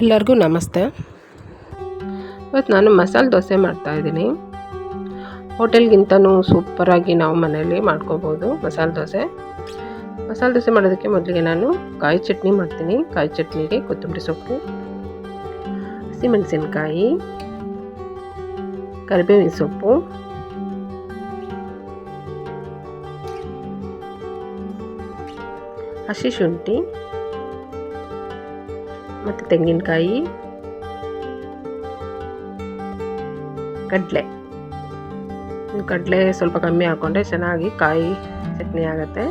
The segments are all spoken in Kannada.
ಎಲ್ಲರಿಗೂ ನಮಸ್ತೆ. ಇವತ್ತು ನಾನು ಮಸಾಲೆ ದೋಸೆ ಮಾಡ್ತಾಯಿದ್ದೀನಿ. ಹೋಟೆಲ್ಗಿಂತನೂ ಸೂಪರಾಗಿ ನಾವು ಮನೆಯಲ್ಲಿ ಮಾಡ್ಕೋಬೋದು ಮಸಾಲೆ ದೋಸೆ. ಮಸಾಲೆ ದೋಸೆ ಮಾಡೋದಕ್ಕೆ ಮೊದಲಿಗೆ ನಾನು ಕಾಯಿ ಚಟ್ನಿ ಮಾಡ್ತೀನಿ. ಕಾಯಿ ಚಟ್ನಿಗೆ ಕೊತ್ತಂಬರಿ ಸೊಪ್ಪು, ಹಸಿಮೆಣಸಿನ್ಕಾಯಿ, ಕರಿಬೇವಿನ ಸೊಪ್ಪು, ಹಸಿ ಶುಂಠಿ ಮತ್ತು ತೆಂಗಿನಕಾಯಿ, ಕಡಲೆ ಸ್ವಲ್ಪ ಕಮ್ಮಿ ಹಾಕ್ಕೊಂಡ್ರೆ ಚೆನ್ನಾಗಿ ಕಾಯಿ ಚಟ್ನಿ ಆಗುತ್ತೆ.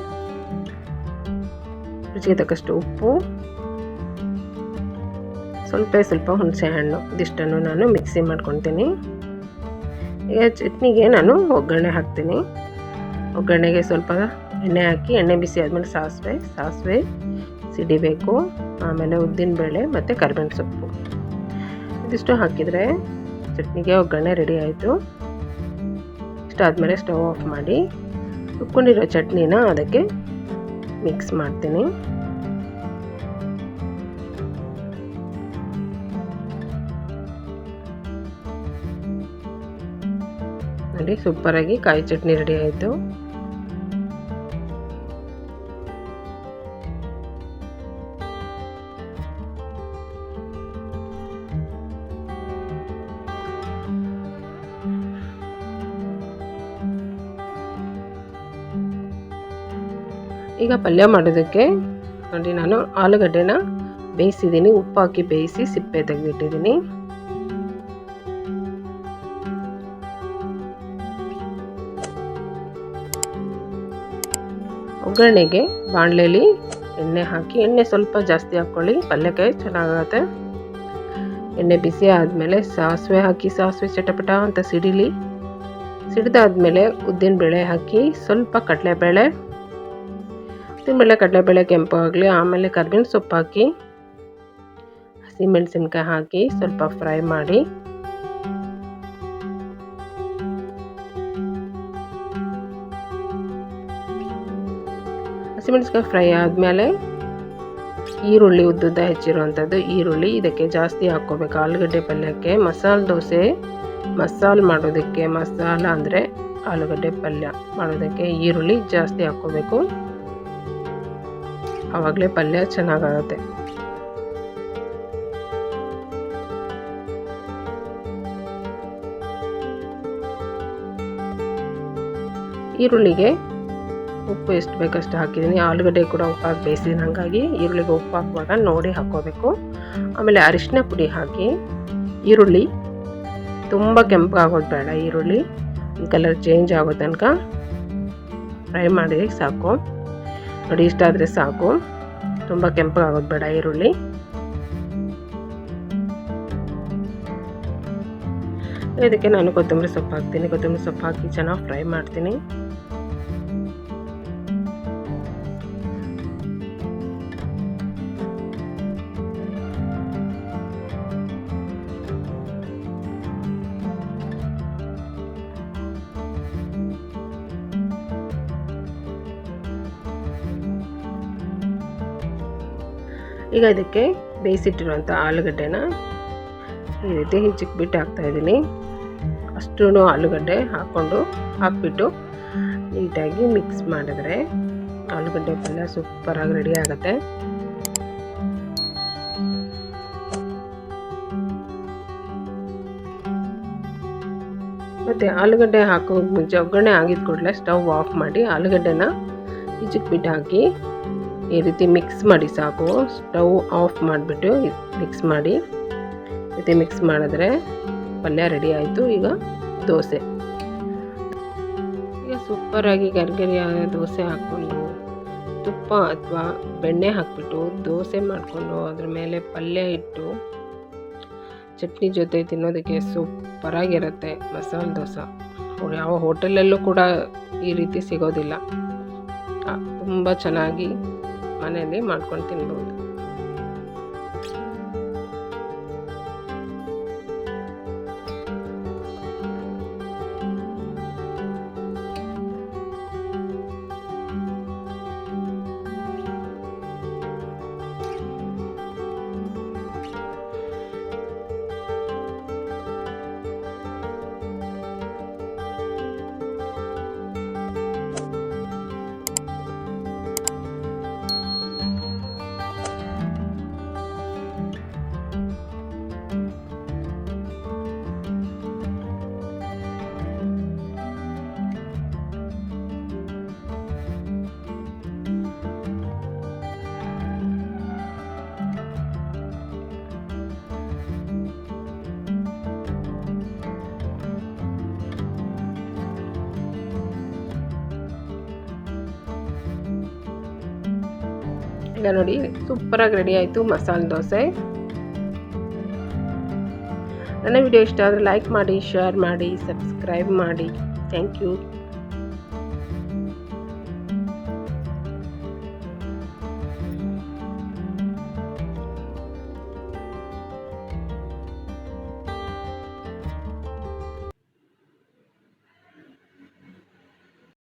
ರುಚಿಗೆ ತಕ್ಕಷ್ಟು ಉಪ್ಪು, ಸ್ವಲ್ಪ ಹುಣಸೆ ಹಣ್ಣು, ಇದಿಷ್ಟನ್ನು ನಾನು ಮಿಕ್ಸಿ ಮಾಡ್ಕೊತೀನಿ. ಈಗ ಚಟ್ನಿಗೆ ನಾನು ಒಗ್ಗರಣೆ ಹಾಕ್ತೀನಿ. ಒಗ್ಗರಣೆಗೆ ಸ್ವಲ್ಪ ಎಣ್ಣೆ ಹಾಕಿ, ಎಣ್ಣೆ ಬಿಸಿ ಆದಮೇಲೆ ಸಾಸಿವೆ ಸಿಡಿಬೇಕು. ಆಮೇಲೆ ಉದ್ದಿನಬೇಳೆ ಮತ್ತು ಕರಿಬೇವಿನ ಸೊಪ್ಪು ಇದಿಷ್ಟು ಹಾಕಿದರೆ ಚಟ್ನಿಗೆ ಒಗ್ಗರಣೆ ರೆಡಿ ಆಯಿತು. ಇಷ್ಟಾದಮೇಲೆ ಸ್ಟವ್ ಆಫ್ ಮಾಡಿ ರುಬ್ಕೊಂಡಿರೋ ಚಟ್ನಿನ ಅದಕ್ಕೆ ಮಿಕ್ಸ್ ಮಾಡ್ತೀನಿ. ನೋಡಿ, ಸೂಪರಾಗಿ ಕಾಯಿ ಚಟ್ನಿ ರೆಡಿ ಆಯಿತು. ಈಗ ಪಲ್ಯ ಮಾಡೋದಕ್ಕೆ ನೋಡಿ, ನಾನು ಆಲೂಗಡ್ಡೆನ ಬೇಯಿಸಿದ್ದೀನಿ. ಉಪ್ಪು ಹಾಕಿ ಬೇಯಿಸಿ ಸಿಪ್ಪೆ ತೆಗೆದಿಟ್ಟಿದ್ದೀನಿ. ಒಗ್ಗರಣೆಗೆ ಬಾಣಲೆಯಲ್ಲಿ ಎಣ್ಣೆ ಹಾಕಿ, ಎಣ್ಣೆ ಸ್ವಲ್ಪ ಜಾಸ್ತಿ ಹಾಕ್ಕೊಳ್ಳಿ, ಪಲ್ಯಕ್ಕೆ ಚೆನ್ನಾಗುತ್ತೆ. ಎಣ್ಣೆ ಬಿಸಿ ಆದಮೇಲೆ ಸಾಸಿವೆ ಹಾಕಿ, ಸಾಸಿವೆ ಚಟಪಟ ಅಂತ ಸಿಡಿದಾದ್ಮೇಲೆ ಉದ್ದಿನಬೇಳೆ ಹಾಕಿ, ಸ್ವಲ್ಪ ಕಡಲೆಬೇಳೆ ಕೆಂಪು ಆಗಲಿ. ಆಮೇಲೆ ಕರಿಬೇವಿನ ಸೊಪ್ಪು ಹಾಕಿ, ಹಸಿಮೆಣಸಿನ್ಕಾಯಿ ಹಾಕಿ ಸ್ವಲ್ಪ ಫ್ರೈ ಮಾಡಿ, ಹಸಿಮೆಣಸಿನ್ಕಾಯಿ ಫ್ರೈ ಆದಮೇಲೆ ಈರುಳ್ಳಿ ಉದ್ದುದ್ದ ಹೆಚ್ಚಿರುವಂಥದ್ದು ಈರುಳ್ಳಿ ಇದಕ್ಕೆ ಜಾಸ್ತಿ ಹಾಕ್ಕೋಬೇಕು. ಆಲೂಗಡ್ಡೆ ಪಲ್ಯಕ್ಕೆ ಮಸಾಲೆ ದೋಸೆ ಮಾಡೋದಕ್ಕೆ, ಮಸಾಲ ಅಂದರೆ ಆಲೂಗಡ್ಡೆ ಪಲ್ಯ ಮಾಡೋದಕ್ಕೆ ಈರುಳ್ಳಿ ಜಾಸ್ತಿ ಹಾಕ್ಕೋಬೇಕು. ಆವಾಗಲೇ ಪಲ್ಯ ಚೆನ್ನಾಗಾಗುತ್ತೆ. ಈರುಳ್ಳಿಗೆ ಉಪ್ಪು ಎಷ್ಟು ಬೇಕಷ್ಟು ಹಾಕಿದ್ದೀನಿ. ಆಲೂಗಡ್ಡೆ ಕೂಡ ಉಪ್ಪು ಹಾಕಿ ಬೇಯಿಸಿದ್ದೀನಿ, ಹಾಗಾಗಿ ಈರುಳ್ಳಿಗೆ ಉಪ್ಪು ಹಾಕುವಾಗ ನೋಡಿ ಹಾಕ್ಕೋಬೇಕು. ಆಮೇಲೆ ಅರಿಶಿನ ಪುಡಿ ಹಾಕಿ, ಈರುಳ್ಳಿ ತುಂಬ ಕೆಂಪಾಗೋದು ಬೇಡ, ಈರುಳ್ಳಿ ಕಲರ್ ಚೇಂಜ್ ಆಗೋ ತನಕ ಫ್ರೈ ಮಾಡಿ ಸಾಕು. ನೋಡಿ, ಇಷ್ಟ ಆದರೆ ಸಾಕು, ತುಂಬ ಕೆಂಪಾಗೋದು ಬೇಡ ಈರುಳ್ಳಿ. ಇದಕ್ಕೆ ನಾನು ಕೊತ್ತಂಬರಿ ಸೊಪ್ಪು ಹಾಕ್ತೀನಿ. ಕೊತ್ತಂಬರಿ ಸೊಪ್ಪು ಹಾಕಿ ಚೆನ್ನಾಗಿ ಫ್ರೈ ಮಾಡ್ತೀನಿ. ಈಗ ಇದಕ್ಕೆ ಬೇಯಿಸಿಟ್ಟಿರುವಂಥ ಆಲೂಗಡ್ಡೆನ ಈ ರೀತಿ ಹಿಚ್ಚಿಕ್ಬಿಟ್ಟು ಹಾಕ್ತಾಯಿದ್ದೀನಿ. ಅಷ್ಟೂ ಆಲೂಗಡ್ಡೆ ಹಾಕ್ಬಿಟ್ಟು ನೀಟಾಗಿ ಮಿಕ್ಸ್ ಮಾಡಿದ್ರೆ ಆಲೂಗಡ್ಡೆ ಪಲ್ಯ ಸೂಪರಾಗಿ ರೆಡಿ ಆಗುತ್ತೆ. ಮತ್ತು ಆಲೂಗಡ್ಡೆ ಹಾಕೋ ಮುಂಚೆ ಒಗ್ಗರಣೆ ಆಗಿದ ಕೂಡಲೇ ಸ್ಟವ್ ಆಫ್ ಮಾಡಿ ಆಲೂಗಡ್ಡೆನ ಹಿಚ್ಚಿಕ್ಬಿಟ್ಟು ಹಾಕಿ ಈ ರೀತಿ ಮಿಕ್ಸ್ ಮಾಡಿ ಸಾಕು. ಸ್ಟವ್ ಆಫ್ ಮಾಡಿಬಿಟ್ಟು ಮಿಕ್ಸ್ ಮಾಡಿ, ಈ ರೀತಿ ಮಿಕ್ಸ್ ಮಾಡಿದ್ರೆ ಪಲ್ಯ ರೆಡಿ ಆಯಿತು. ಈಗ ದೋಸೆ, ಈಗ ಸೂಪರಾಗಿ ಗರಿಗರಿಯಾದ ದೋಸೆ ಹಾಕ್ಕೊಂಡು ತುಪ್ಪ ಅಥವಾ ಬೆಣ್ಣೆ ಹಾಕ್ಬಿಟ್ಟು ದೋಸೆ ಮಾಡಿಕೊಂಡು ಅದ್ರ ಮೇಲೆ ಪಲ್ಯ ಇಟ್ಟು ಚಟ್ನಿ ಜೊತೆ ತಿನ್ನೋದಕ್ಕೆ ಸೂಪರಾಗಿರುತ್ತೆ ಮಸಾಲೆ ದೋಸೆ. ಯಾವ ಹೋಟೆಲಲ್ಲೂ ಕೂಡ ಈ ರೀತಿ ಸಿಗೋದಿಲ್ಲ. ತುಂಬ ಚೆನ್ನಾಗಿ ಮನೆಯಲ್ಲಿ ಮಾಡ್ಕೊಂಡು ತಿನ್ಬೋದು. ಈಗ ನೋಡಿ ಸೂಪರಾಗಿ ರೆಡಿ ಆಯಿತು ಮಸಾಲೆ ದೋಸೆ. ನನ್ನ ವಿಡಿಯೋ ಇಷ್ಟ ಆದರೆ ಲೈಕ್ ಮಾಡಿ, ಶೇರ್ ಮಾಡಿ, ಸಬ್ಸ್ಕ್ರೈಬ್ ಮಾಡಿ. Thank you.